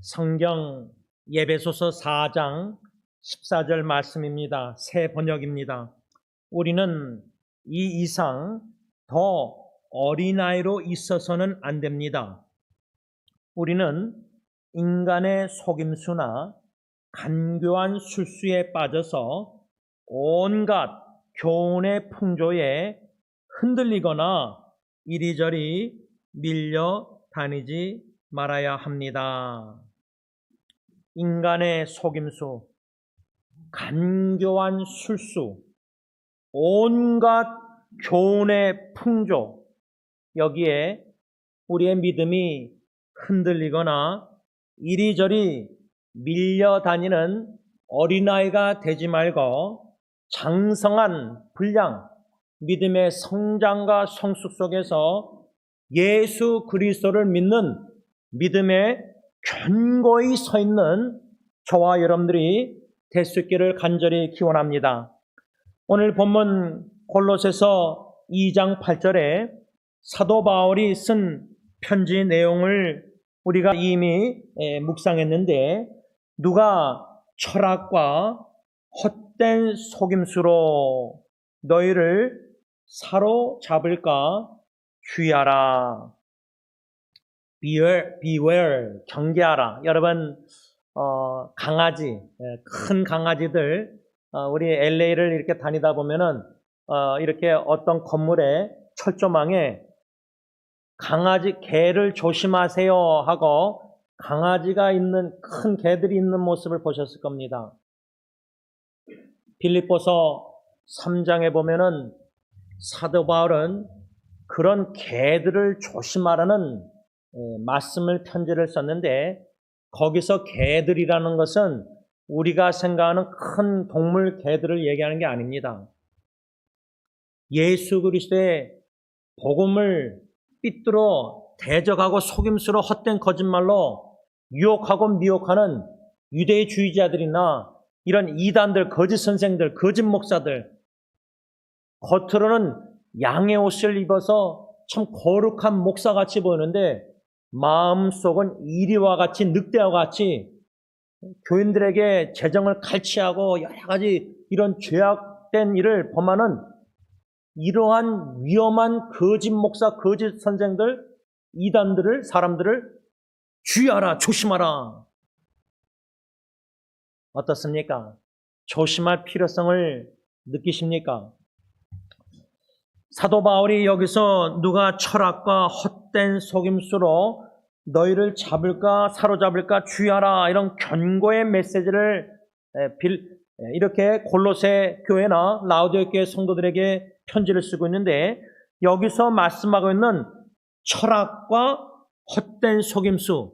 성경 예배소서 4장 14절 말씀입니다. 새 번역입니다. 우리는 이 이상 더 어린아이로 있어서는 안 됩니다. 우리는 인간의 속임수나 간교한 술수에 빠져서 온갖 교훈의 풍조에 흔들리거나 이리저리 밀려다니지 말아야 합니다. 인간의 속임수, 간교한 술수, 온갖 교훈의 풍조, 여기에 우리의 믿음이 흔들리거나 이리저리 밀려다니는 어린아이가 되지 말고 장성한 분량, 믿음의 성장과 성숙 속에서 예수 그리스도를 믿는 믿음에 견고히 서 있는 저와 여러분들이 될 수 있기를 간절히 기원합니다. 오늘 본문 골로새서 2장 8절에 사도 바울이 쓴 편지 내용을 우리가 이미 묵상했는데, 누가 철학과 헛된 속임수로 너희를 사로잡을까 주의하라. beware, 경계하라. 여러분, 강아지, 큰 강아지들, 우리 LA를 이렇게 다니다 보면은, 이렇게 어떤 건물에 철조망에 강아지, 개를 조심하세요 하고 강아지가 있는, 큰 개들이 있는 모습을 보셨을 겁니다. 빌립보서 3장에 보면은 사도 바울은 그런 개들을 조심하라는 말씀을, 편지를 썼는데, 거기서 개들이라는 것은 우리가 생각하는 큰 동물 개들을 얘기하는 게 아닙니다. 예수 그리스도의 복음을 삐뚤어 대적하고 속임수로 헛된 거짓말로 유혹하고 미혹하는 유대주의자들이나 이런 이단들, 거짓 선생들, 거짓 목사들, 겉으로는 양의 옷을 입어서 참 거룩한 목사같이 보이는데 마음속은 이리와 같이, 늑대와 같이 교인들에게 재정을 갈취하고 여러 가지 이런 죄악된 일을 범하는 이러한 위험한 거짓 목사, 거짓 선생들, 이단들을, 사람들을 주의하라, 조심하라. 어떻습니까? 조심할 필요성을 느끼십니까? 사도 바울이 여기서 누가 철학과 헛된 속임수로 너희를 잡을까, 사로잡을까 주의하라, 이런 견고의 메시지를 이렇게 골로새 교회나 라우디오 교회 성도들에게 편지를 쓰고 있는데, 여기서 말씀하고 있는 철학과 헛된 속임수,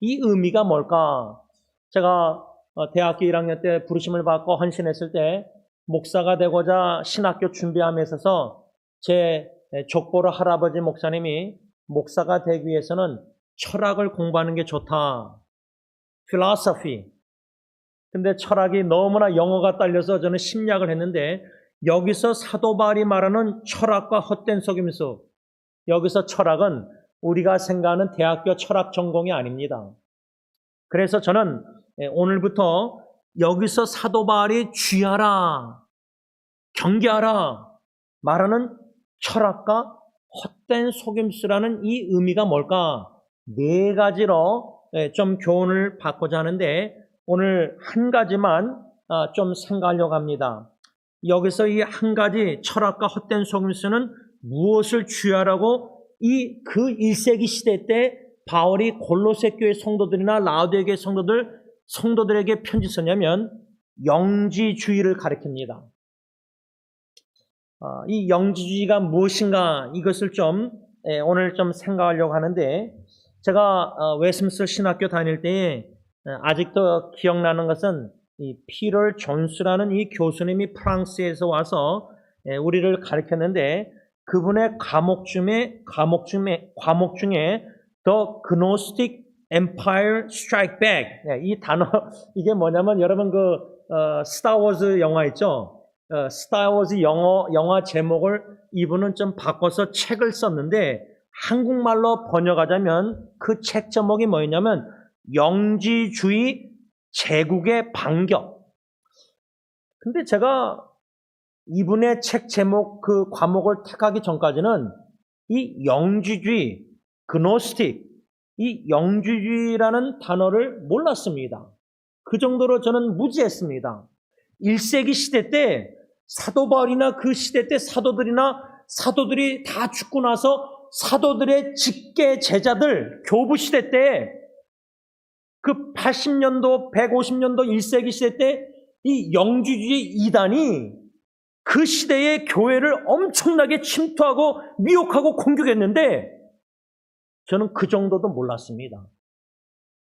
이 의미가 뭘까? 제가 대학교 1학년 때 부르심을 받고 헌신했을 때 목사가 되고자 신학교 준비함에 있어서 제 족보로 할아버지 목사님이 목사가 되기 위해서는 철학을 공부하는 게 좋다. philosophy. 근데 철학이 너무나 영어가 딸려서 저는 심리학을 했는데, 여기서 사도 바울이 말하는 철학과 헛된 속임수, 여기서 철학은 우리가 생각하는 대학교 철학 전공이 아닙니다. 그래서 저는 오늘부터 여기서 사도 바울이 주의하라, 경계하라 말하는 철학과 헛된 속임수라는 이 의미가 뭘까? 네 가지로 좀 교훈을 받고자 하는데, 오늘 한 가지만 좀 생각하려고 합니다. 여기서 이 한 가지 철학과 헛된 속임수는 무엇을 주의하라고 그 1세기 시대 때 바울이 골로새 교회 성도들이나 라우디오 교회 성도들에게 편지 썼냐면 영지주의를 가리킵니다. 이 영지주의가 무엇인가, 이것을 좀 오늘 좀 생각하려고 하는데, 제가 웨스민스터 신학교 다닐 때에 아직도 기억나는 것은 이 피터 존스라는 이 교수님이 프랑스에서 와서 우리를 가르쳤는데, 그분의 과목 중에 The Gnostic Empire Strike Back, 이 단어, 이게 뭐냐면 여러분 스타워즈 영화 있죠? 스타워즈 영화 제목을 이분은 좀 바꿔서 책을 썼는데, 한국말로 번역하자면 그 책 제목이 뭐였냐면 영지주의 제국의 반격. 근데 제가 이분의 책 제목, 그 과목을 택하기 전까지는 이 영지주의, 그노스틱, 이 영지주의라는 단어를 몰랐습니다. 그 정도로 저는 무지했습니다. 1세기 시대 때 사도 바울이나 그 시대 때 사도들이 다 죽고 나서 사도들의 직계 제자들, 교부 시대 때 그 80년도, 150년도 1세기 시대 때 이 영지주의 이단이 그 시대의 교회를 엄청나게 침투하고 미혹하고 공격했는데 저는 그 정도도 몰랐습니다.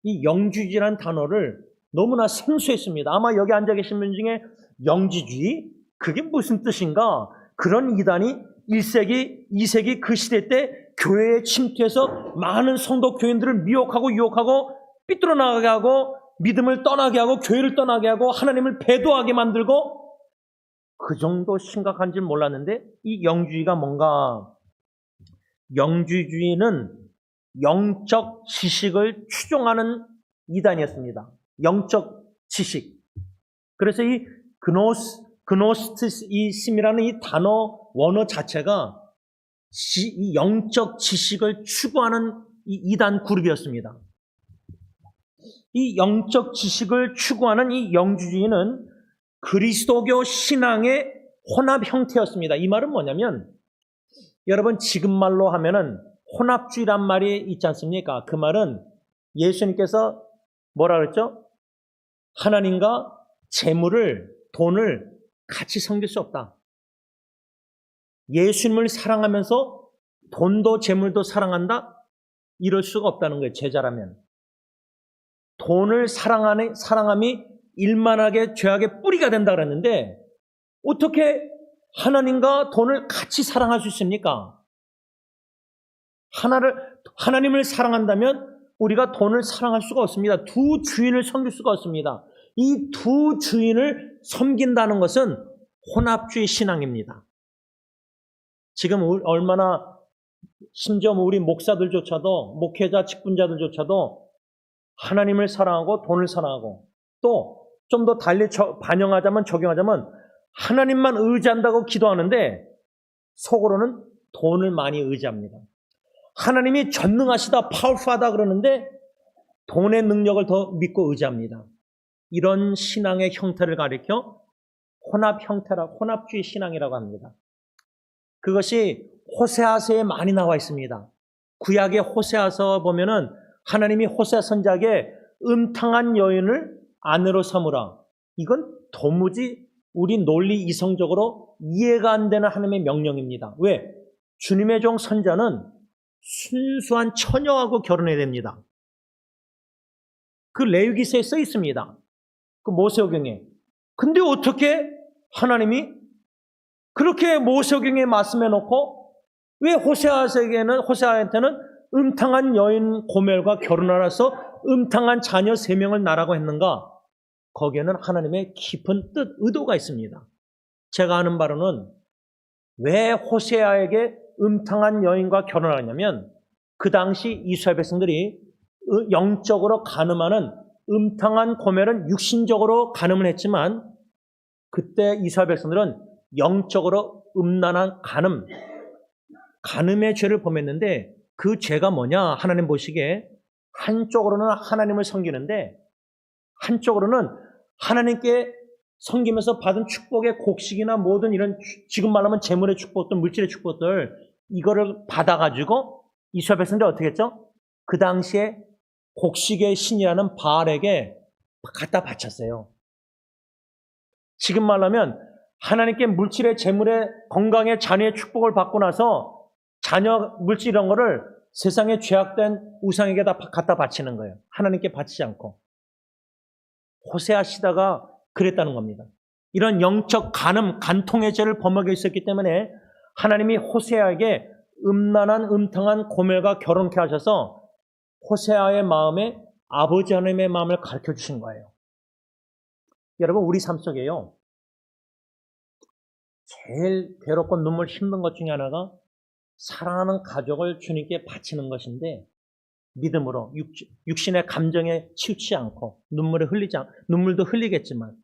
이 영지주의라는 단어를 너무나 생소했습니다. 아마 여기 앉아 계신 분 중에 영지주의? 그게 무슨 뜻인가? 그런 이단이 1세기, 2세기 그 시대 때 교회에 침투해서 많은 성도 교인들을 미혹하고 유혹하고 삐뚤어 나가게 하고 믿음을 떠나게 하고 교회를 떠나게 하고 하나님을 배도하게 만들고 그 정도 심각한 줄 몰랐는데 이 영주의가 뭔가 영주주의는 영적 지식을 추종하는 이단이었습니다. 영적 지식. 그래서 이 그노스티즘이라는 이 단어 원어 자체가 이 영적 지식을 추구하는 이 이단 그룹이었습니다. 이 영적 지식을 추구하는 이 영주주의는 그리스도교 신앙의 혼합 형태였습니다. 이 말은 뭐냐면 여러분 지금 말로 하면은 혼합주의란 말이 있지 않습니까? 그 말은 예수님께서 뭐라 그랬죠? 하나님과 재물을, 돈을 같이 섬길 수 없다. 예수님을 사랑하면서 돈도 재물도 사랑한다? 이럴 수가 없다는 거예요. 제자라면. 돈을 사랑함이 일만하게 죄악의 뿌리가 된다 그랬는데 어떻게 하나님과 돈을 같이 사랑할 수 있습니까? 하나님을 사랑한다면 우리가 돈을 사랑할 수가 없습니다. 두 주인을 섬길 수가 없습니다. 이 두 주인을 섬긴다는 것은 혼합주의 신앙입니다. 지금 얼마나 심지어 우리 목사들조차도 목회자 직분자들조차도 하나님을 사랑하고 돈을 사랑하고 또 좀 더 달리 적용하자면 하나님만 의지한다고 기도하는데 속으로는 돈을 많이 의지합니다. 하나님이 전능하시다, 파워풀하다 그러는데 돈의 능력을 더 믿고 의지합니다. 이런 신앙의 형태를 가리켜 혼합주의 신앙이라고 합니다. 그것이 호세아서에 많이 나와 있습니다. 구약의 호세아서 보면은 하나님이 호세아 선지자에게 음탕한 여인을 아내로 삼으라. 이건 도무지 우리 논리 이성적으로 이해가 안 되는 하나님의 명령입니다. 왜? 주님의 종 선지자는 순수한 처녀하고 결혼해야 됩니다. 그 레위기서에 써 있습니다. 그 모세오경에. 근데 어떻게 하나님이 그렇게 모세오경에 말씀해 놓고 왜 호세아한테는 음탕한 여인 고멜과 결혼하라서 음탕한 자녀 3명을 낳으라고 했는가? 거기에는 하나님의 깊은 뜻, 의도가 있습니다. 제가 아는 바로는 왜 호세아에게 음탕한 여인과 결혼하냐면 그 당시 이스라엘 백성들이 영적으로 간음하는 음탕한 고멜은 육신적으로 간음을 했지만 그때 이스라엘 백성들은 영적으로 음란한 간음의 죄를 범했는데 그 죄가 뭐냐? 하나님 보시기에 한쪽으로는 하나님을 섬기는데 한쪽으로는 하나님께 섬기면서 받은 축복의 곡식이나 모든 이런 지금 말하면 재물의 축복들, 물질의 축복들 이거를 받아가지고 이스라엘 백성들이 어떻게 했죠? 그 당시에 곡식의 신이라는 바알에게 갖다 바쳤어요. 지금 말하면 하나님께 물질의 재물의 건강의 자녀의 축복을 받고 나서 자녀 물질 이런 거를 세상에 죄악된 우상에게 다 갖다 바치는 거예요. 하나님께 바치지 않고. 호세아 시다가 그랬다는 겁니다. 이런 영적 간통의 죄를 범하게 있었기 때문에 하나님이 호세아에게 음란한 음탕한 고멜과 결혼케 하셔서 호세아의 마음에 아버지 하나님의 마음을 가르쳐 주신 거예요. 여러분 우리 삶 속에요. 제일 괴롭고 눈물 힘든 것 중에 하나가 사랑하는 가족을 주님께 바치는 것인데 믿음으로 육신의 감정에 치우치지 않고 눈물도 흘리겠지만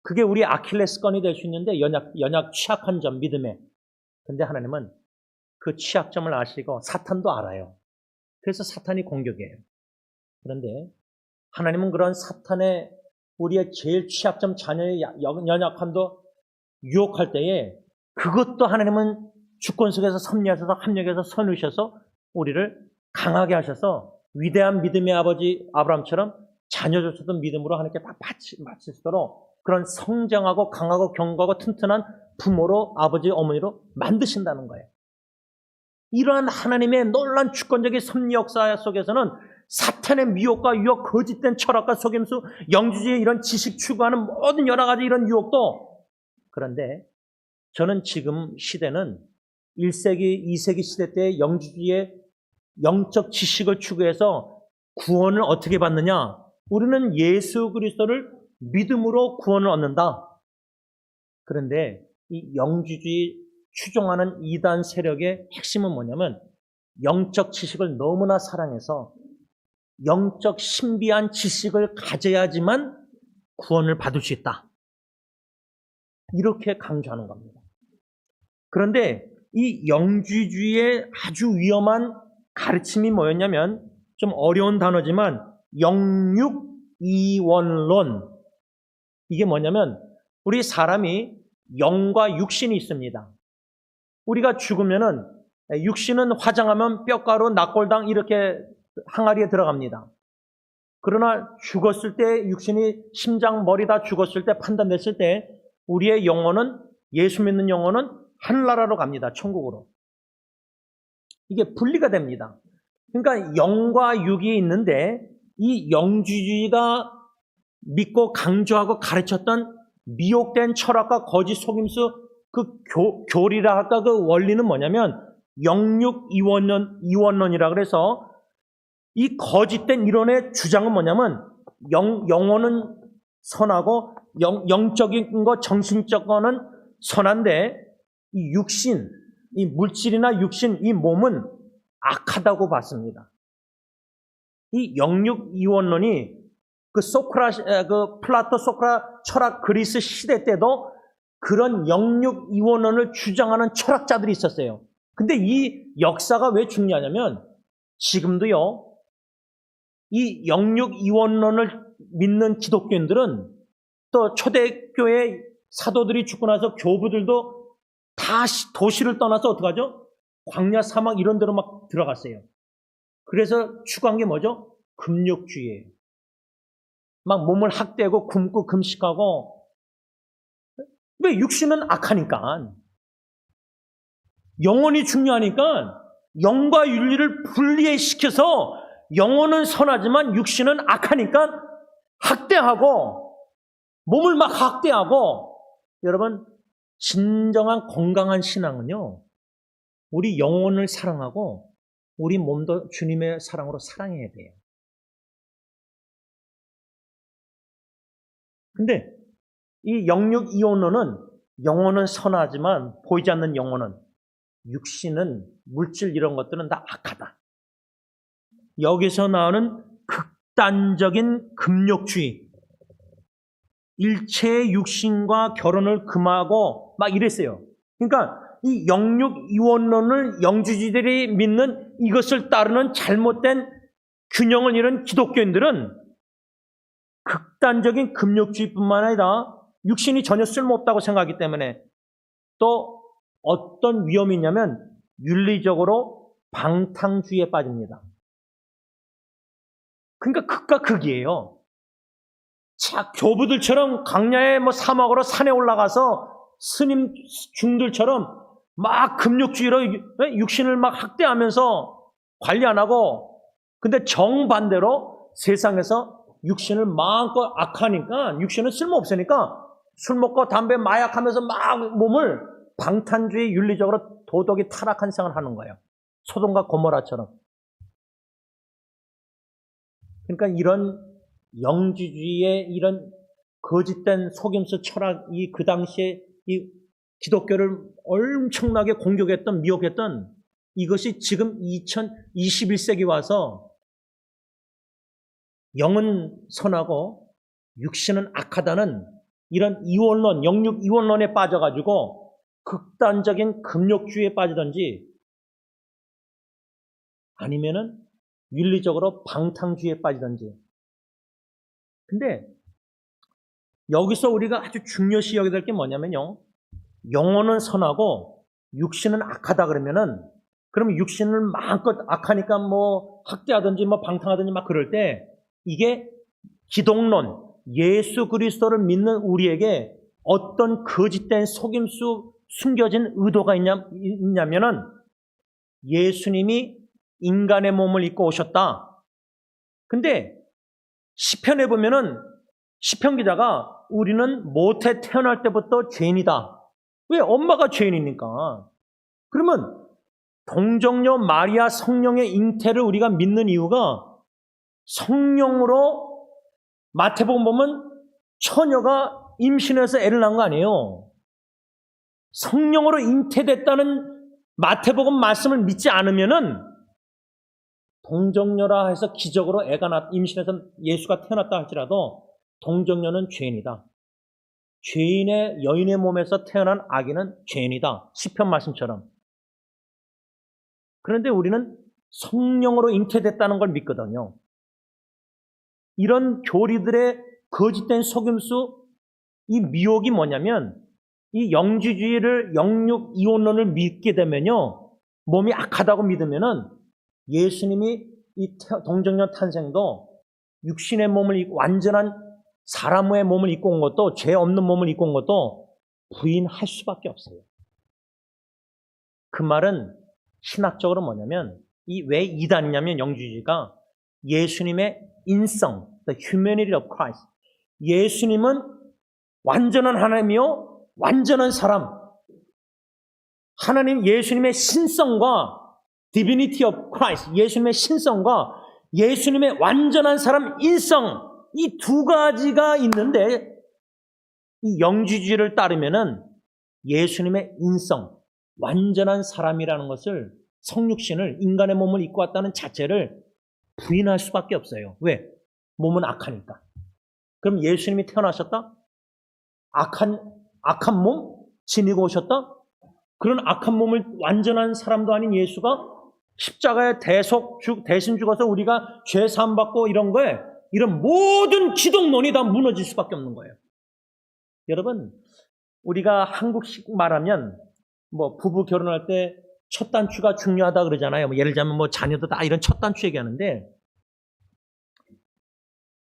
그게 우리 아킬레스건이 될 수 있는데 연약 취약한 점 믿음에. 근데 하나님은 그 취약점을 아시고 사탄도 알아요. 그래서 사탄이 공격이에요. 그런데 하나님은 그런 사탄의 우리의 제일 취약점 자녀의 연약함도 유혹할 때에 그것도 하나님은 주권 속에서 섭리하셔서 합력해서 선우셔서 우리를 강하게 하셔서 위대한 믿음의 아버지 아브라함처럼 자녀조차도 믿음으로 하나님께 다 바치도록 그런 성장하고 강하고 견고하고 튼튼한 부모로 아버지 어머니로 만드신다는 거예요. 이러한 하나님의 놀라운 주권적인 섭리 역사 속에서는 사탄의 미혹과 유혹, 거짓된 철학과 속임수, 영주주의 이런 지식 추구하는 모든 여러 가지 이런 유혹도, 그런데 저는 지금 시대는 1세기, 2세기 시대 때의 영주주의의 영적 지식을 추구해서 구원을 어떻게 받느냐? 우리는 예수 그리스도를 믿음으로 구원을 얻는다. 그런데 이 영주주의 추종하는 이단 세력의 핵심은 뭐냐면 영적 지식을 너무나 사랑해서 영적 신비한 지식을 가져야지만 구원을 받을 수 있다. 이렇게 강조하는 겁니다. 그런데 이 영주주의의 아주 위험한 가르침이 뭐였냐면 좀 어려운 단어지만 영육이원론. 이게 뭐냐면 우리 사람이 영과 육신이 있습니다. 우리가 죽으면은 육신은 화장하면 뼈가루, 낙골당 이렇게 항아리에 들어갑니다. 그러나 죽었을 때 육신이 심장, 머리 다 죽었을 때 판단됐을 때 우리의 영혼은 예수 믿는 영혼은 하늘나라로 갑니다. 천국으로. 이게 분리가 됩니다. 그러니까 영과 육이 있는데 이 영주주의가 믿고 강조하고 가르쳤던 미혹된 철학과 거짓 속임수 그 교리라 할까 그 원리는 뭐냐면 영육이원론이라 그래서 이 거짓된 이론의 주장은 뭐냐면 영혼은 선하고 영적인 거 정신적 거는 선한데 이 육신, 이 물질이나 육신, 이 몸은 악하다고 봤습니다. 이 영육이원론이 그 플라토 소크라 철학 그리스 시대 때도 그런 영육이원론을 주장하는 철학자들이 있었어요. 근데 이 역사가 왜 중요하냐면 지금도요, 이 영육이원론을 믿는 기독교인들은 또 초대교회 사도들이 죽고 나서 교부들도 다 도시를 떠나서 어떡하죠? 광야 사막 이런 데로 막 들어갔어요. 그래서 추구한 게 뭐죠? 금욕주의예요. 막 몸을 학대하고 굶고 금식하고. 왜? 육신은 악하니까. 영혼이 중요하니까 영과 윤리를 분리시켜서 영혼은 선하지만 육신은 악하니까 학대하고 몸을 막 학대하고. 여러분, 진정한 건강한 신앙은요, 우리 영혼을 사랑하고 우리 몸도 주님의 사랑으로 사랑해야 돼요. 근데 이 영육이원론은 영혼은 선하지만 보이지 않는 영혼은, 육신은, 물질 이런 것들은 다 악하다. 여기서 나오는 극단적인 금욕주의, 일체의 육신과 결혼을 금하고 막 이랬어요. 그러니까 이 영육이원론을 영주주의들이 믿는 이것을 따르는 잘못된 균형을 잃은 기독교인들은 극단적인 금욕주의뿐만 아니라 육신이 전혀 쓸모없다고 생각하기 때문에 또 어떤 위험이 있냐면 윤리적으로 방탕주의에 빠집니다. 그러니까 극과 극이에요. 자, 교부들처럼 강야의 사막으로 산에 올라가서 스님 중들처럼 막 금욕주의로 육신을 막 학대하면서 관리 안 하고, 근데 정반대로 세상에서 육신을 마음껏 악하니까, 육신은 쓸모없으니까 술 먹고 담배 마약하면서 막 몸을 방탄주의 윤리적으로 도덕이 타락한 생활을 하는 거예요. 소돔과 고모라처럼. 그러니까 이런 영주주의의 이런 거짓된 속임수 철학이 그 당시에 이 기독교를 엄청나게 공격했던, 미혹했던 이것이 지금 2021세기 와서 영은 선하고 육신은 악하다는 이런 이원론, 영육 이원론에 빠져가지고 극단적인 금욕주의에 빠지든지 아니면은 윤리적으로 방탕주의에 빠지든지. 근데 여기서 우리가 아주 중요시 여겨야 될 게 뭐냐면요. 영혼은 선하고 육신은 악하다 그러면은 그러면 육신을 마음껏 악하니까 뭐 학대하든지 뭐 방탕하든지 막 그럴 때 이게 기독론, 예수 그리스도를 믿는 우리에게 어떤 거짓된 속임수 숨겨진 의도가 있냐면은 예수님이 인간의 몸을 입고 오셨다. 근데 시편에 보면은 시편 기자가 우리는 모태 태어날 때부터 죄인이다. 왜? 엄마가 죄인이니까. 그러면 동정녀 마리아 성령의 잉태를 우리가 믿는 이유가 성령으로 마태복음 보면 처녀가 임신해서 애를 낳은 거 아니에요. 성령으로 잉태됐다는 마태복음 말씀을 믿지 않으면은 동정녀라 해서 기적으로 애가 임신해서 예수가 태어났다 할지라도 동정녀는 죄인이다. 죄인의 여인의 몸에서 태어난 아기는 죄인이다. 시편 말씀처럼. 그런데 우리는 성령으로 잉태됐다는 걸 믿거든요. 이런 교리들의 거짓된 속임수, 이 미혹이 뭐냐면 이 영지주의를 영육 이원론을 믿게 되면요. 몸이 악하다고 믿으면은 예수님이 이 동정녀 탄생도 육신의 몸을 입고 완전한 사람의 몸을 입고 온 것도 죄 없는 몸을 입고 온 것도 부인할 수밖에 없어요. 그 말은 신학적으로 뭐냐면 이 왜 이단이냐면 영주주의가 예수님의 인성, the humanity of Christ. 예수님은 완전한 하나님이요, 완전한 사람. 하나님 예수님의 신성과 divinity of Christ, 예수님의 신성과 예수님의 완전한 사람 인성, 이 두 가지가 있는데 이 영주주의를 따르면은 예수님의 인성, 완전한 사람이라는 것을 성육신을 인간의 몸을 입고 왔다는 자체를 부인할 수밖에 없어요. 왜? 몸은 악하니까. 그럼 예수님이 태어나셨다? 악한 몸 지니고 오셨다? 그런 악한 몸을 완전한 사람도 아닌 예수가 십자가에 대신 죽어서 우리가 죄 사함 받고 이런 거에 이런 모든 기독론이 다 무너질 수밖에 없는 거예요. 여러분, 우리가 한국식 말하면 뭐 부부 결혼할 때 첫 단추가 중요하다 그러잖아요. 뭐 예를 들자면 뭐 자녀도 다 이런 첫 단추 얘기하는데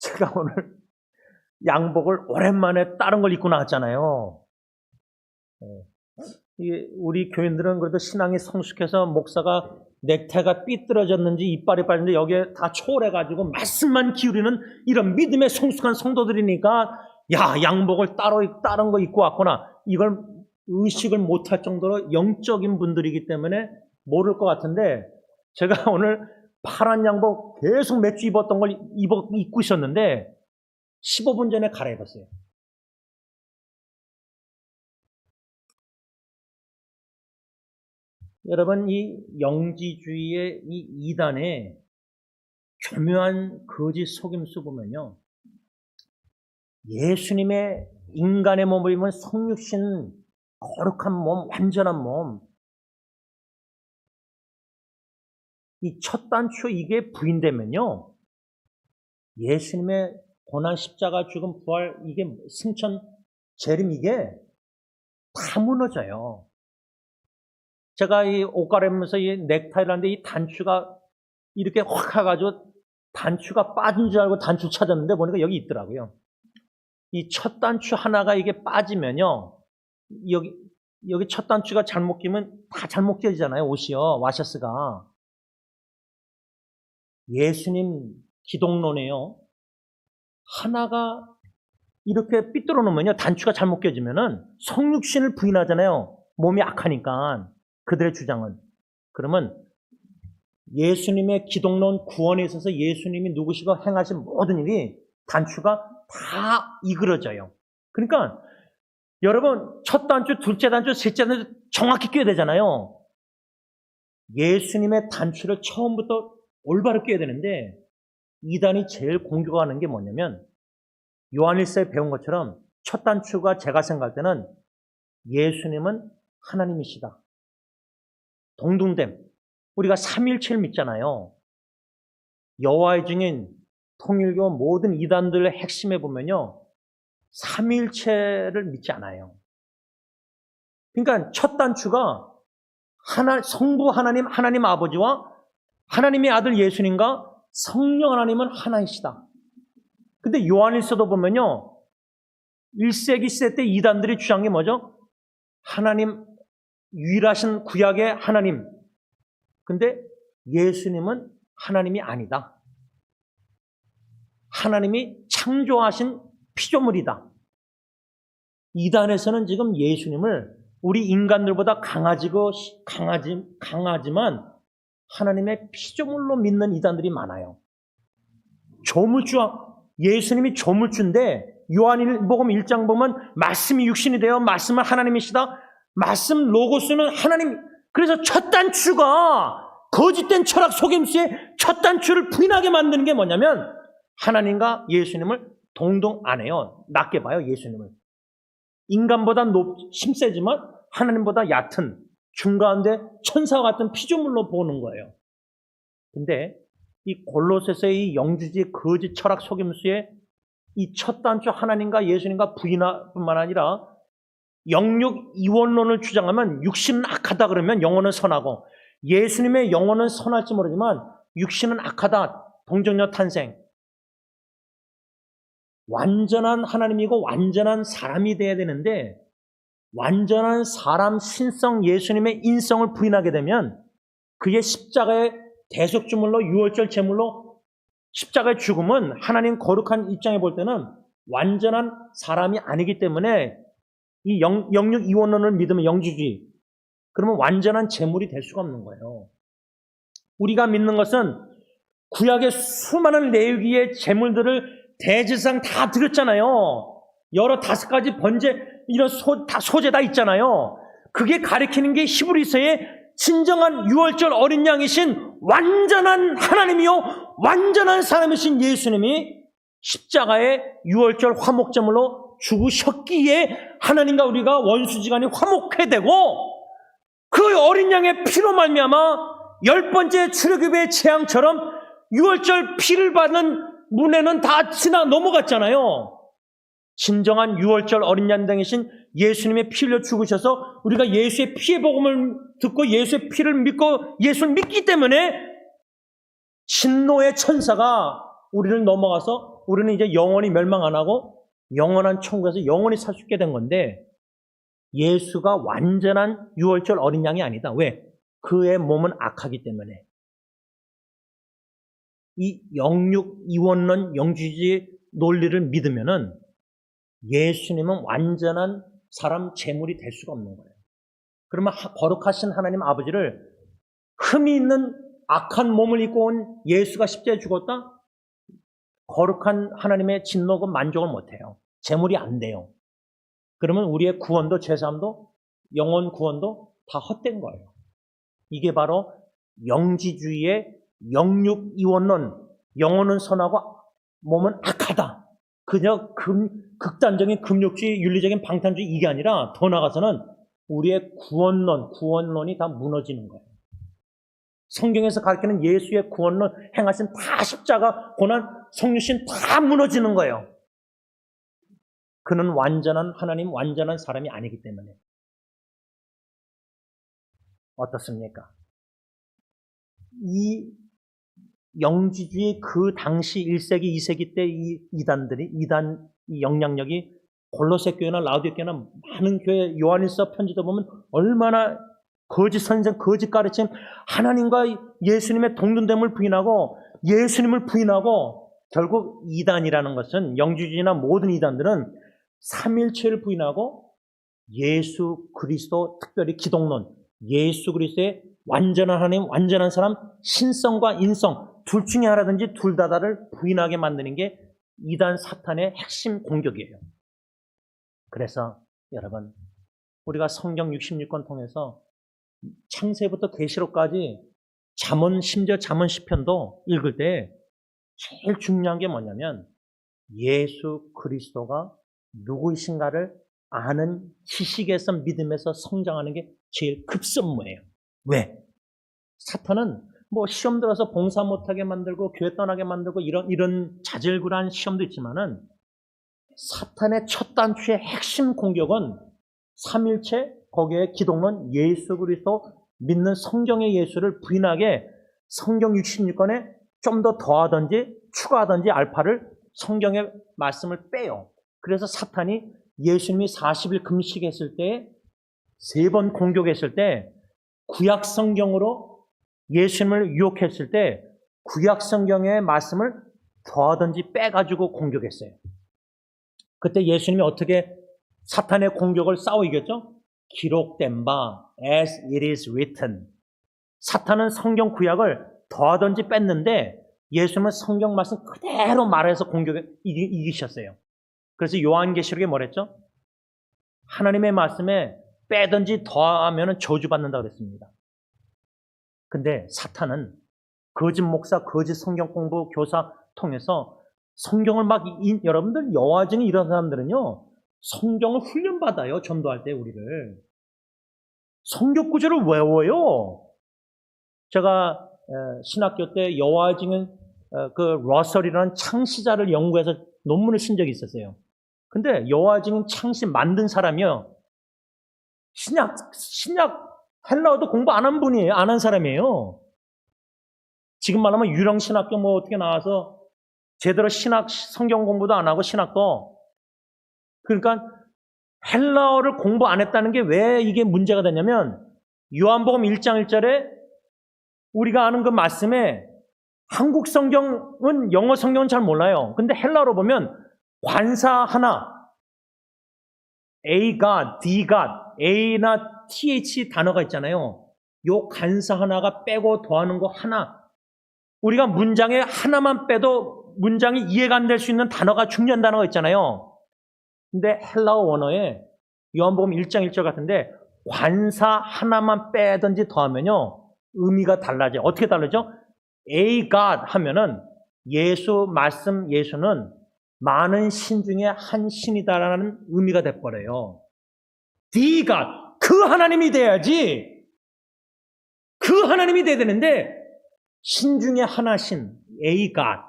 제가 오늘 양복을 오랜만에 다른 걸 입고 나왔잖아요. 이게 우리 교인들은 그래도 신앙이 성숙해서 목사가 넥타이가 삐뚤어졌는지 이빨이 빠졌는지 여기에 다 초월해가지고 말씀만 기울이는 이런 믿음의 성숙한 성도들이니까 야, 양복을 다른 거 입고 왔구나. 이걸 의식을 못할 정도로 영적인 분들이기 때문에 모를 것 같은데 제가 오늘 파란 양복 계속 몇 주 입었던 걸 입고 있었는데 15분 전에 갈아입었어요. 여러분, 이 영지주의의 이 이단의 교묘한 거짓 속임수 보면요. 예수님의 인간의 몸을 입은 성육신 거룩한 몸, 완전한 몸. 이 첫 단추 이게 부인되면요. 예수님의 고난 십자가 죽음 부활 이게 승천 재림 이게 다 무너져요. 제가 이 옷 갈아입으면서 이 넥타이를 하는데 이 단추가 이렇게 확 해가지고 단추가 빠진 줄 알고 단추 찾았는데 보니까 여기 있더라고요. 이 첫 단추 하나가 이게 빠지면요. 여기 첫 단추가 잘못 끼면 다 잘못 껴지잖아요. 옷이요. 와셔스가. 예수님 기독론에요. 하나가 이렇게 삐뚤어 놓으면요. 단추가 잘못 껴지면은 성육신을 부인하잖아요. 몸이 악하니까. 그들의 주장은. 그러면 예수님의 기독론 구원에 있어서 예수님이 누구시고 행하신 모든 일이 단추가 다 이그러져요. 그러니까 여러분 첫 단추, 둘째 단추, 셋째 단추 정확히 껴야 되잖아요. 예수님의 단추를 처음부터 올바로 껴야 되는데 이단이 제일 공격하는 게 뭐냐면 요한일서에 배운 것처럼 첫 단추가 제가 생각할 때는 예수님은 하나님이시다. 동등됨. 우리가 삼위일체를 믿잖아요. 여호와의 증인, 통일교 모든 이단들의 핵심에 보면요. 삼위일체를 믿지 않아요. 그러니까 첫 단추가 성부 하나님, 하나님 아버지와 하나님의 아들 예수님과 성령 하나님은 하나이시다. 근데 요한일서도 보면요. 1세기 시대 때 이단들이 주장한 게 뭐죠? 하나님, 유일하신 구약의 하나님. 근데 예수님은 하나님이 아니다. 하나님이 창조하신 피조물이다. 이단에서는 지금 예수님을 우리 인간들보다 강하지만 하나님의 피조물로 믿는 이단들이 많아요. 조물주와 예수님이 조물주인데 요한복음 1장 보면 말씀이 육신이 되어 말씀은 하나님이시다. 말씀 로고스는 하나님. 그래서 첫 단추가 거짓된 철학 속임수의 첫 단추를 부인하게 만드는 게 뭐냐면 하나님과 예수님을 동등 안 해요. 낮게 봐요. 예수님을. 인간보다 힘세지만 하나님보다 얕은 중가운데 천사와 같은 피조물로 보는 거예요. 근데 이 골로새서의 이 영주주의 거짓 철학 속임수에 이 첫 단추 하나님과 예수님과 부인뿐만 아니라 영육 이원론을 주장하면 육신은 악하다 그러면 영혼은 선하고 예수님의 영혼은 선할지 모르지만 육신은 악하다. 동정녀 탄생. 완전한 하나님이고 완전한 사람이 돼야 되는데 완전한 사람 신성 예수님의 인성을 부인하게 되면 그의 십자가의 대속주물로 유월절 제물로 십자가의 죽음은 하나님 거룩한 입장에 볼 때는 완전한 사람이 아니기 때문에 이 영육 이원론을 믿으면 영주주의 그러면 완전한 제물이 될 수가 없는 거예요. 우리가 믿는 것은 구약의 수많은 레위기의 제물들을 대제사장 다 드렸잖아요. 여러 5가지 번제 이런 소제 다 있잖아요. 그게 가리키는 게 히브리서의 진정한 유월절 어린 양이신 완전한 하나님이요 완전한 사람이신 예수님이 십자가의 유월절 화목제물로 죽으셨기에 하나님과 우리가 원수지간이 화목해되고 그 어린 양의 피로 말미암아 10번째 출애굽의 재앙처럼 유월절 피를 받는 문에는 다 지나 넘어갔잖아요. 진정한 유월절 어린 양등이신 예수님의 피 흘려 죽으셔서 우리가 예수의 피의 복음을 듣고 예수의 피를 믿고 예수를 믿기 때문에 진노의 천사가 우리를 넘어가서 우리는 이제 영원히 멸망 안 하고 영원한 천국에서 영원히 살 수 있게 된 건데 예수가 완전한 유월절 어린 양이 아니다. 왜? 그의 몸은 악하기 때문에. 이 영육 이원론 영주주의 논리를 믿으면은 예수님은 완전한 사람 제물이 될 수가 없는 거예요. 그러면 거룩하신 하나님 아버지를 흠이 있는 악한 몸을 입고 온 예수가 십자가에 죽었다? 거룩한 하나님의 진노가 만족을 못해요. 제물이 안 돼요. 그러면 우리의 구원도 제사함도 영혼 구원도 다 헛된 거예요. 이게 바로 영지주의의 영육 이원론, 영혼은 선하고 몸은 악하다. 그냥 극단적인 금욕주의, 윤리적인 방탄주의 이게 아니라 더 나아가서는 우리의 구원론이 다 무너지는 거예요. 성경에서 가르치는 예수의 구원론, 행하신 다 십자가, 고난, 성육신 다 무너지는 거예요. 그는 완전한 하나님, 완전한 사람이 아니기 때문에. 어떻습니까? 이 영지주의 그 당시 1세기, 2세기 때 이 이단 이 영향력이 골로새 교회나 라우디게나 많은 교회 요한일서 편지도 보면 얼마나 거짓 선생, 거짓 가르침, 하나님과 예수님의 동등됨을 부인하고 예수님을 부인하고 결국 이단이라는 것은 영지주의나 모든 이단들은 삼일체를 부인하고 예수 그리스도, 특별히 기독론, 예수 그리스도의 완전한 하나님, 완전한 사람, 신성과 인성 둘 중에 하나든지 둘 다를 부인하게 만드는 게 이단 사탄의 핵심 공격이에요. 그래서 여러분, 우리가 성경 66권 통해서 창세부터 계시록까지 잠언, 심지어 잠언 시편도 읽을 때 제일 중요한 게 뭐냐면 예수 그리스도가 누구이신가를 아는 지식에서 믿음에서 성장하는 게 제일 급선무예요. 왜? 사탄은 뭐 시험 들어서 봉사 못하게 만들고 교회 떠나게 만들고 이런 자질구레한 시험도 있지만은 사탄의 첫 단추의 핵심 공격은 삼일체 거기에 기독론 예수 그리스도 믿는 성경의 예수를 부인하게 성경 66권에 좀 더 더하든지 추가하든지 알파를 성경의 말씀을 빼요. 그래서 사탄이 예수님이 40일 금식했을 때 3번 공격했을 때 구약 성경으로 예수님을 유혹했을 때 구약 성경의 말씀을 더하든지 빼가지고 공격했어요. 그때 예수님이 어떻게 사탄의 공격을 싸워 이겼죠? 기록된 바 as it is written. 사탄은 성경 구약을 더하든지 뺐는데 예수님은 성경 말씀 그대로 말해서 공격에 이기셨어요. 그래서 요한계시록에 뭐랬죠? 하나님의 말씀에 빼든지 더하면 저주받는다고 그랬습니다. 근데 사탄은 거짓 목사, 거짓 성경 공부 교사 통해서 성경을 여러분들 여화증이 이런 사람들은요, 성경을 훈련받아요. 전도할 때 우리를. 성경 구절을 외워요. 제가 신학교 때 여화증은 그 러설이라는 창시자를 연구해서 논문을 쓴 적이 있었어요. 근데 여화증은 창시 만든 사람이요. 신약 헬라어도 공부 안 한 분이에요. 안 한 사람이에요. 지금 말하면 유령신학교 뭐 어떻게 나와서 제대로 성경 공부도 안 하고 신학도. 그러니까 헬라어를 공부 안 했다는 게 왜 이게 문제가 되냐면 요한복음 1장 1절에 우리가 아는 그 말씀에 한국 성경은 영어 성경은 잘 몰라요. 근데 헬라어로 보면 관사 하나 A God, D God, A나 TH 단어가 있잖아요. 요 관사 하나가 빼고 더하는 거 하나. 우리가 문장에 하나만 빼도 문장이 이해가 안 될 수 있는 단어가 중요한 단어가 있잖아요. 근데 헬라어 원어에 요한복음 1장 1절 같은데 관사 하나만 빼든지 더하면요 의미가 달라져요. 어떻게 달라져? A God 하면은 예수 말씀 예수는 많은 신 중에 한 신이다라는 의미가 돼버려요. D God 그 하나님이 돼야지. 그 하나님이 돼야 되는데 신 중에 하나신 A God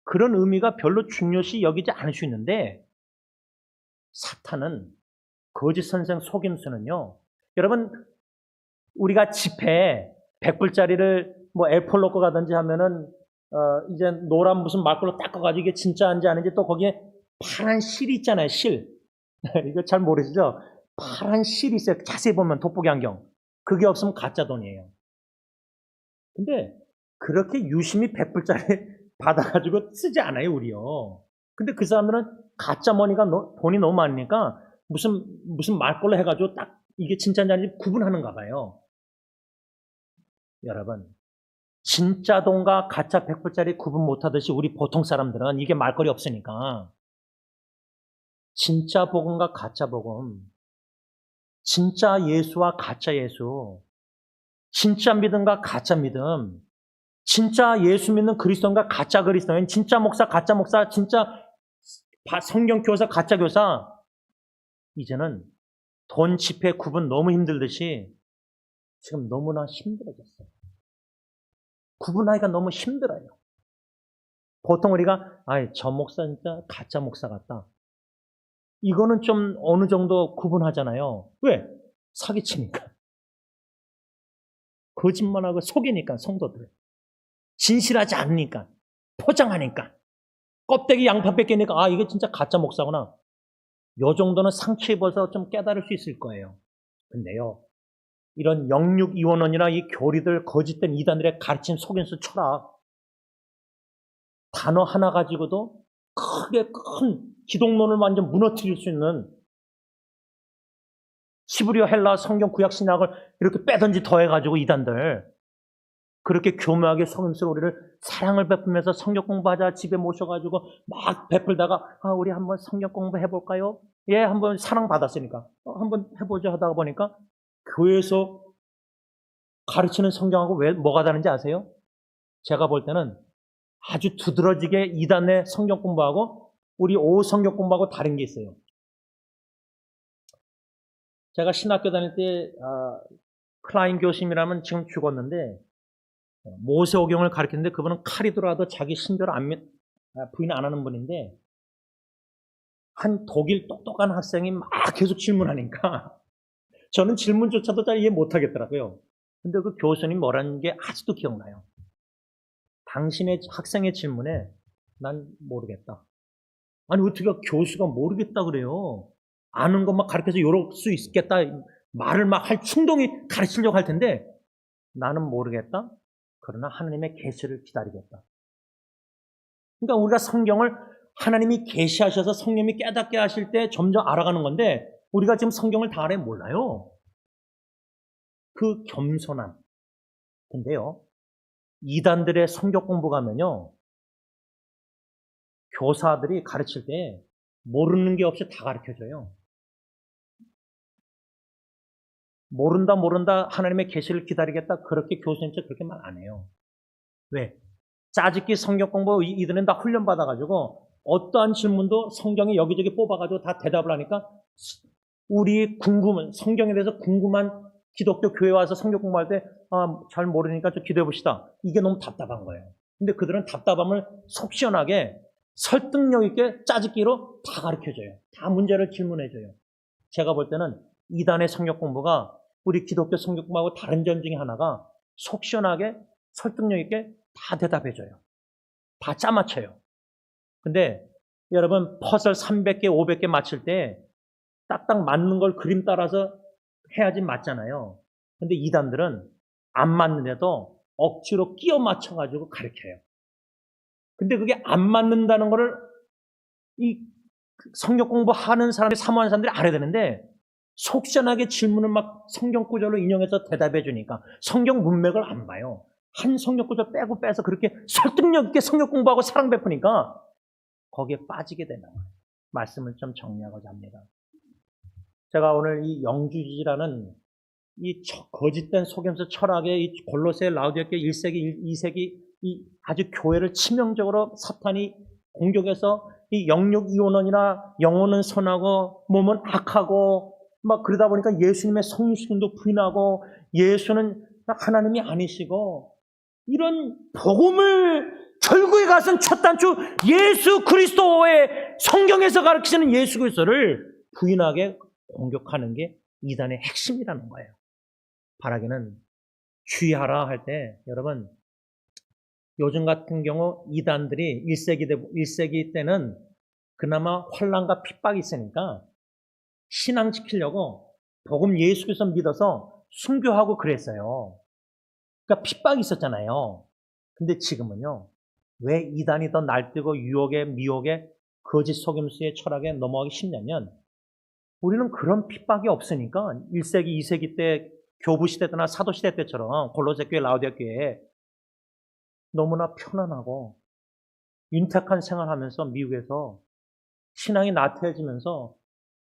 그런 의미가 별로 중요시 여기지 않을 수 있는데 사탄은 거짓 선생 속임수는요. 여러분 우리가 지폐에 100불짜리를 뭐 애플 넣고 가든지 하면은 이제 노란 무슨 막걸로 닦아가지고 이게 진짜인지 아닌지 또 거기에 파란 실이 있잖아요. 실. 이거 잘 모르시죠? 파란 실이 있어요. 자세히 보면 돋보기 안경. 그게 없으면 가짜 돈이에요. 근데 그렇게 유심히 100불짜리 받아가지고 쓰지 않아요, 우리요. 근데 그 사람들은 가짜 머니가 돈이 너무 많으니까 무슨 말걸로 해가지고 딱 이게 진짜인지 아닌지 구분하는가 봐요. 여러분, 진짜 돈과 가짜 100불짜리 구분 못하듯이 우리 보통 사람들은 이게 말거리 없으니까 진짜 복음과 가짜 복음, 진짜 예수와 가짜 예수, 진짜 믿음과 가짜 믿음, 진짜 예수 믿는 그리스도인과 가짜 그리스도인, 진짜 목사, 가짜 목사, 진짜 성경 교사, 가짜 교사. 이제는 돈 지폐 구분 너무 힘들듯이 지금 너무나 힘들어졌어요. 구분하기가 너무 힘들어요. 보통 우리가 저 목사 진짜 가짜 목사 같다. 이거는 좀 어느 정도 구분하잖아요. 왜? 사기치니까. 거짓말하고 속이니까 성도들. 진실하지 않으니까. 포장하니까. 껍데기 양파 뺏기니까 이게 진짜 가짜 목사구나. 요 정도는 상처 입어서 좀 깨달을 수 있을 거예요. 근데요. 이런 영육이원원이나 이 교리들 거짓된 이단들의 가르침 속임수 철학 단어 하나 가지고도 크게 큰 기독론을 완전 무너뜨릴 수 있는 히브리어 헬라 성경 구약 신약을 이렇게 빼든지 더해가지고 이단들 그렇게 교묘하게 속임수로 우리를 사랑을 베풀면서 성경 공부하자 집에 모셔가지고 막 베풀다가 우리 한번 성경 공부 해볼까요? 예, 한번 사랑받았으니까 한번 해보자 하다가 보니까 교회에서 가르치는 성경하고 뭐가 다른지 아세요? 제가 볼 때는 아주 두드러지게 이단의 성경 공부하고 우리 오후 성경 공부하고 다른 게 있어요. 제가 신학교 다닐 때 클라인 교수님이라면 지금 죽었는데 모세오경을 가르치는데 그분은 칼이더라도 자기 신조를 부인 안 하는 분인데 한 독일 똑똑한 학생이 막 계속 질문하니까 저는 질문조차도 잘 이해 못하겠더라고요. 근데 그 교수님 뭐라는 게 아직도 기억나요. 당신의 학생의 질문에 난 모르겠다. 아니 어떻게 교수가 모르겠다 그래요. 아는 것만 가르쳐서 이럴 수 있겠다. 말을 막 할 충동이 가르치려고 할 텐데 나는 모르겠다. 그러나 하나님의 계시를 기다리겠다. 그러니까 우리가 성경을 하나님이 계시하셔서 성령이 깨닫게 하실 때 점점 알아가는 건데 우리가 지금 성경을 다 알아 몰라요. 그 겸손함. 근데요. 이단들의 성경 공부 가면요. 교사들이 가르칠 때 모르는 게 없이 다 가르쳐줘요. 모른다 하나님의 계시를 기다리겠다 그렇게 교수님처럼 그렇게 말 안 해요. 왜? 짜집기 성경 공부 이들은 다 훈련 받아가지고 어떠한 질문도 성경에 여기저기 뽑아가지고 다 대답을 하니까 우리 성경에 대해서 궁금한 기독교 교회 와서 성경 공부할 때 잘 모르니까 좀 기도해 봅시다. 이게 너무 답답한 거예요. 근데 그들은 답답함을 속 시원하게 설득력 있게 짜집기로 다 가르쳐줘요. 다 문제를 질문해줘요. 제가 볼 때는 이단의 성경 공부가 우리 기독교 성경 공부하고 다른 점 중에 하나가 속 시원하게 설득력 있게 다 대답해줘요. 다 짜맞춰요. 근데 여러분 퍼즐 300개, 500개 맞출 때 딱딱 맞는 걸 그림 따라서 해야지 맞잖아요. 근데 이단들은 안 맞는데도 억지로 끼워 맞춰가지고 가르쳐요. 근데 그게 안 맞는다는 거를 이 성경 공부하는 사람들이 사모하는 사람들이 알아야 되는데 속 시원하게 질문을 막 성경 구절로 인용해서 대답해 주니까 성경 문맥을 안 봐요. 한 성경 구절 빼서 그렇게 설득력 있게 성경 공부하고 사랑 베푸니까 거기에 빠지게 되는 거예요. 말씀을 좀 정리하고자 합니다. 제가 오늘 이 영주주의라는 이 거짓된 속임수 철학의 이 골로새 라우디오께 1세기, 2세기 이 아주 교회를 치명적으로 사탄이 공격해서 이 영육 이혼원이나 영혼은 선하고 몸은 악하고 막 그러다 보니까 예수님의 성육신도 부인하고 예수는 하나님이 아니시고 이런 복음을 결국에 가서는 첫 단추 예수 그리스도의 성경에서 가르치는 예수 그리스도를 부인하게 공격하는 게 이단의 핵심이라는 거예요. 바라기는 주의하라 할 때 여러분 요즘 같은 경우 이단들이 1세기 때는 그나마 환난과 핍박이 있으니까 신앙 지키려고 복음 예수 그리스도 믿어서 순교하고 그랬어요. 그러니까 핍박이 있었잖아요. 근데 지금은요. 왜 이단이 더 날뛰고 유혹에 미혹에 거짓 속임수의 철학에 넘어가기 쉽냐면 우리는 그런 핍박이 없으니까 1세기, 2세기 때 교부시대 때나 사도시대 때처럼 골로새 교회, 라우디아 교회에 너무나 편안하고 윤택한 생활하면서 미국에서 신앙이 나태해지면서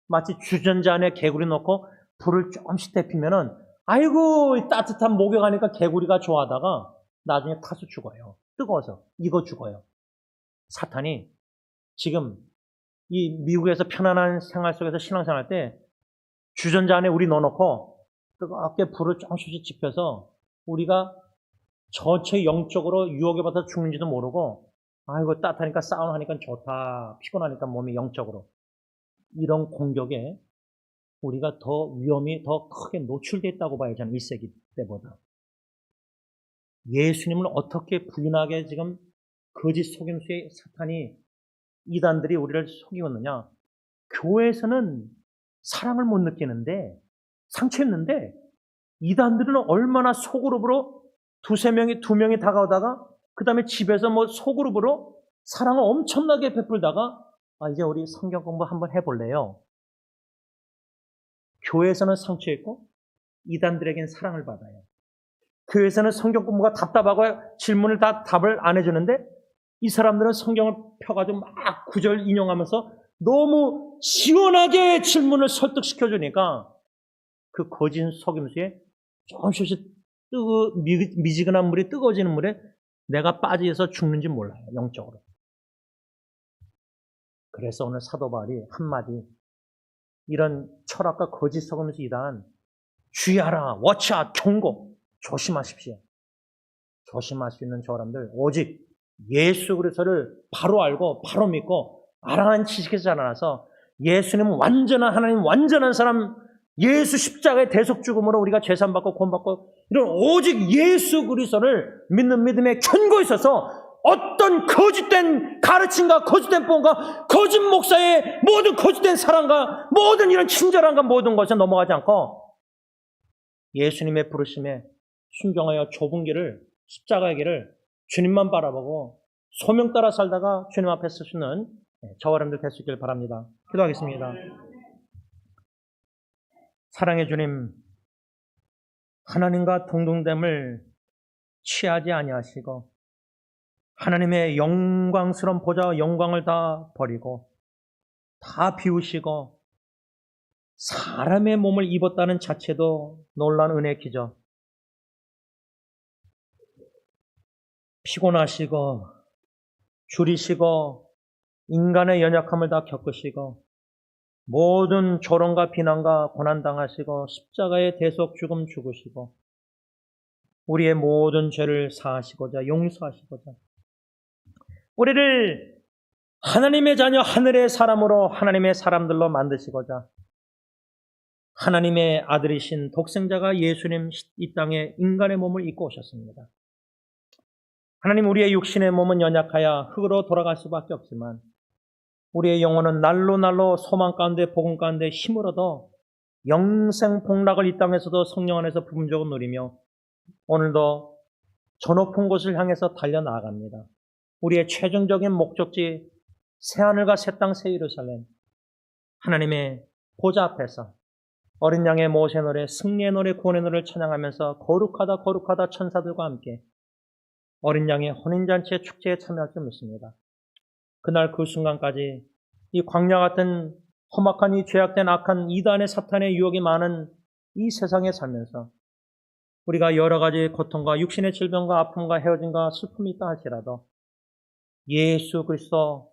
마치 주전자 안에 개구리 넣고 불을 조금씩 데피면은 아이고 따뜻한 목욕하니까 개구리가 좋아하다가 나중에 타서 죽어요. 뜨거워서 익어 죽어요. 사탄이 지금 이 미국에서 편안한 생활 속에서 신앙생활 때 주전자 안에 우리 넣어놓고 뜨겁게 불을 조금씩 지펴서 우리가 전체 영적으로 유혹에 받아서 죽는지도 모르고 아이고 따뜻하니까 사우나 하니까 좋다 피곤하니까 몸이 영적으로 이런 공격에 우리가 더 위험이 더 크게 노출되어 있다고 봐요. 저는 1세기 때보다. 예수님을 어떻게 부인하게 지금 거짓 속임수의 사탄이 이단들이 우리를 속이었느냐. 교회에서는 사랑을 못 느끼는데 상처였는데 이단들은 얼마나 소그룹으로 두 명이 다가오다가 그 다음에 집에서 뭐 소그룹으로 사랑을 엄청나게 베풀다가 이제 우리 성경 공부 한번 해볼래요. 교회에서는 상처있고 이단들에겐 사랑을 받아요. 교회에서는 성경 공부가 답답하고 질문을 다 답을 안 해주는데 이 사람들은 성경을 펴가지고 막 구절 인용하면서 너무 시원하게 질문을 설득시켜주니까 그 거짓 속임수에 조금씩 미지근한 물이 뜨거워지는 물에 내가 빠져서 죽는지 몰라요. 영적으로. 그래서 오늘 사도 바울이 한마디, 이런 철학과 거짓 속임수 이단 주의하라, 워치아, 경고, 조심하십시오. 조심할 수 있는 저 사람들 오직 예수 그리스도를 바로 알고 바로 믿고 알아가는 지식에서 자라나서 예수님은 완전한 하나님, 완전한 사람, 예수 십자가의 대속 죽음으로 우리가 죄산받고 구원받고 이런 오직 예수 그리스도를 믿는 믿음에 견고히 있어서 어떤 거짓된 가르침과 거짓된 본과 거짓 목사의 모든 거짓된 사랑과 모든 이런 친절함과 모든 것에 넘어가지 않고 예수님의 부르심에 순종하여 좁은 길을, 십자가의 길을 주님만 바라보고 소명 따라 살다가 주님 앞에 설 수 있는 저와 여러분들 될 수 있길 바랍니다. 기도하겠습니다. 사랑의 주님, 하나님과 동등됨을 취하지 아니하시고 하나님의 영광스러운 보좌 영광을 다 버리고 다 비우시고 사람의 몸을 입었다는 자체도 놀라운 은혜의 기적. 피곤하시고 줄이시고 인간의 연약함을 다 겪으시고 모든 조롱과 비난과 고난당하시고 십자가의 대속 죽음 죽으시고 우리의 모든 죄를 사하시고자 용서하시고자 우리를 하나님의 자녀 하늘의 사람으로 하나님의 사람들로 만드시고자 하나님의 아들이신 독생자가 예수님 이 땅에 인간의 몸을 입고 오셨습니다. 하나님, 우리의 육신의 몸은 연약하여 흙으로 돌아갈 수밖에 없지만 우리의 영혼은 날로 날로 소망 가운데 복음 가운데 힘을 얻어 영생 복락을 이 땅에서도 성령 안에서 부분적으로 누리며 오늘도 저 높은 곳을 향해서 달려나갑니다. 우리의 최종적인 목적지 새하늘과 새 땅 새 예루살렘 하나님의 보좌 앞에서 어린 양의 모세 노래, 승리의 노래, 구원의 노래를 찬양하면서 거룩하다 거룩하다 천사들과 함께 어린 양의 혼인잔치의 축제에 참여할 줄 믿습니다. 그날 그 순간까지 이 광야 같은 험악한 이 죄악된 악한 이단의 사탄의 유혹이 많은 이 세상에 살면서 우리가 여러 가지 고통과 육신의 질병과 아픔과 헤어짐과 슬픔이 있다 할지라도 예수 그리스도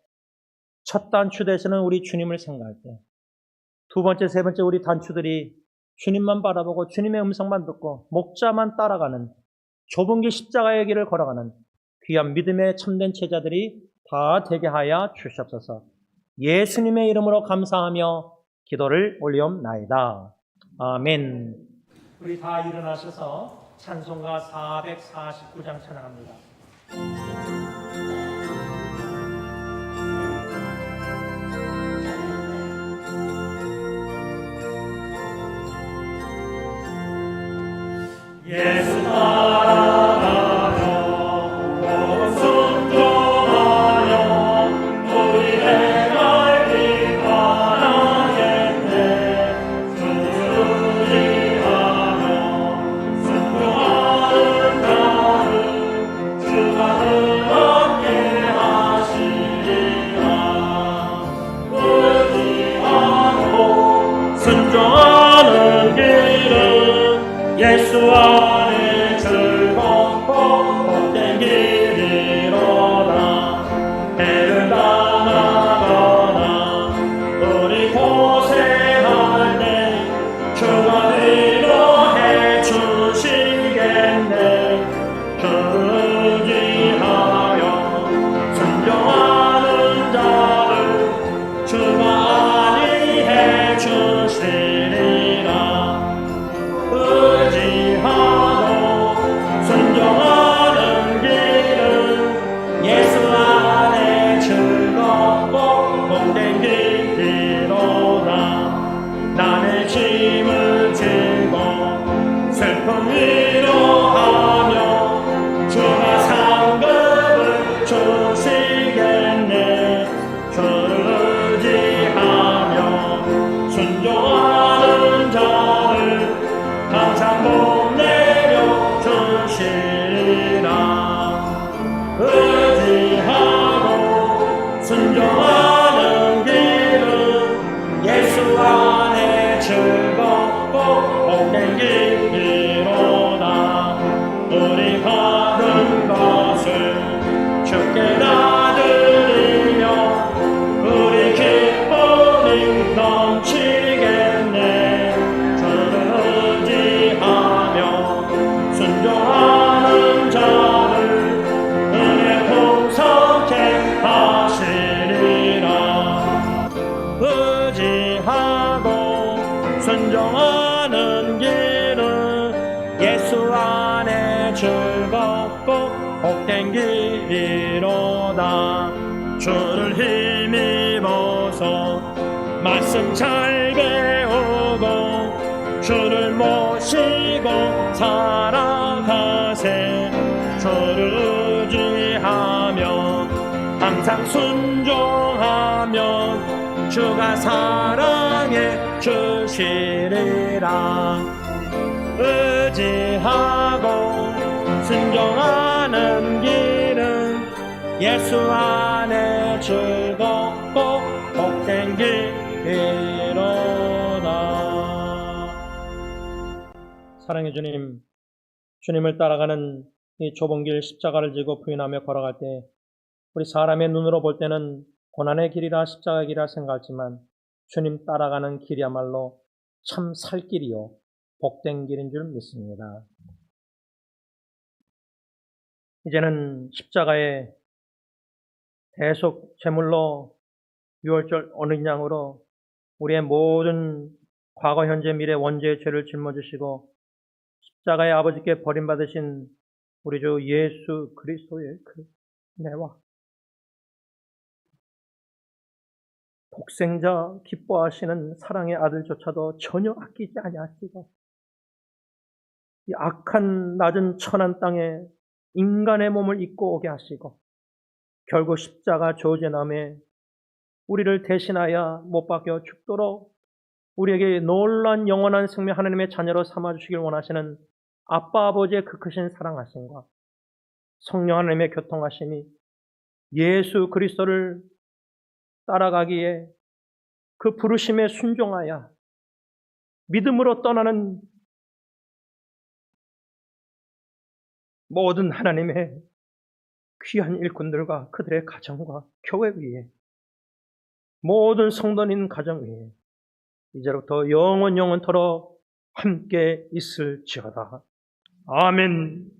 첫 단추대에서는 우리 주님을 생각할 때 두 번째, 세 번째 우리 단추들이 주님만 바라보고 주님의 음성만 듣고 목자만 따라가는 좁은 길 십자가의 길을 걸어가는 귀한 믿음의 참된 제자들이 다 되게 하여 주시옵소서. 예수님의 이름으로 감사하며 기도를 올리옵나이다. 아멘. 우리 다 일어나셔서 찬송가 449장 찬양합니다. 예수 따라가며 순종하여 우리의 갈비 바라겠네. 순리하며 순종하는 자는 주가 되리로다. 주를 힘입어서 말씀 잘 배우고 주를 모시고 살아가세. 주를 의지하며 항상 순종하면 주가 사랑해 주시리라. 의지하고 순종하는 길은 예수 안에 즐겁고 복된 길이로다. 사랑의 주님, 주님을 따라가는 이 좁은 길 십자가를 지고 부인하며 걸어갈 때 우리 사람의 눈으로 볼 때는 고난의 길이라 십자가 길이라 생각하지만 주님 따라가는 길이야말로 참 살 길이요 복된 길인 줄 믿습니다. 이제는 십자가에 대속 제물로 유월절 어린 양으로 우리의 모든 과거, 현재, 미래, 원죄의 죄를 짊어지시고 십자가에 아버지께 버림받으신 우리 주 예수 그리스도의 그 은혜와 독생자 기뻐하시는 사랑의 아들조차도 전혀 아끼지 아니하시고 이 악한 낮은 천한 땅에 인간의 몸을 입고 오게 하시고 결국 십자가 조제남에 우리를 대신하여 못 박혀 죽도록 우리에게 놀라운 영원한 생명 하나님의 자녀로 삼아주시길 원하시는 아빠 아버지의 그 크신 사랑하심과 성령 하나님의 교통하심이 예수 그리스도를 따라가기에 그 부르심에 순종하여 믿음으로 떠나는 모든 하나님의 귀한 일꾼들과 그들의 가정과 교회 위에 모든 성도인 가정 위에 이제부터 영원토록 함께 있을지어다. 아멘.